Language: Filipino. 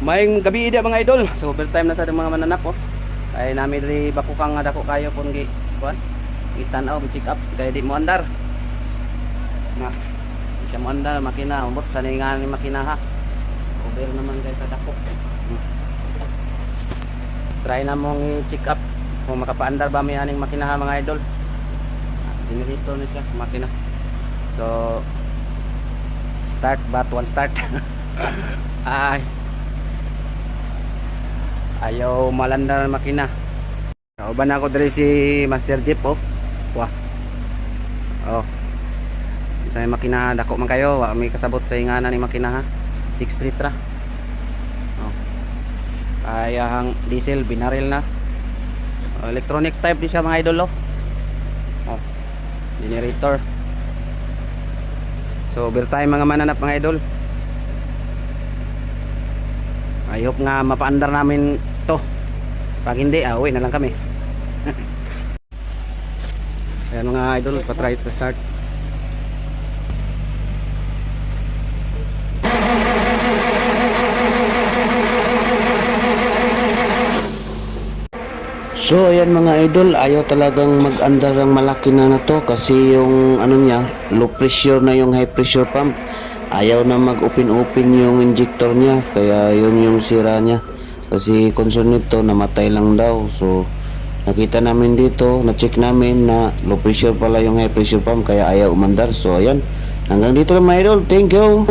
Mayong gabi ida mga idol. So overtime na sa mga mananap oh. Kay nami diri bakukang nga dako kayo kun gi kuan. Itan-aw check up kay di mo andar. Na. Isa mo andar makina umbot sa ningan ni makina ha. Over naman guys sa dako. Try na mong i-check up kung makapaandar ba may aning makina ha mga idol. Generator ni siya makina. So start but one start. Ay. Ayaw malandar ang makina. Kauban ako diri si Master Jeep oh. Wah. Oh. Sa makina dako man kayo, wa may kasabot sa ingana ni makina ha. 6 litra. Oh. Ay ang diesel binaril na. Electronic type di siya mga idol oh. Oh. Generator. So overtime mga mananap mga idol. I hope nga mapaandar namin to. Pag hindi, uwi na lang kami. Ayan mga idol, patry to start. So ayan mga idol, ayaw talagang mag-andar ang malaki na to kasi yung ano niya, low pressure na yung high pressure pump. Ayaw na mag-open yung injector niya, kaya yun yung sira niya. Kasi concern nito, namatay lang daw. So nakita namin dito, na-check namin na low pressure pala yung high pressure pump, kaya ayaw umandar. So ayan, hanggang dito lang mga idol, thank you.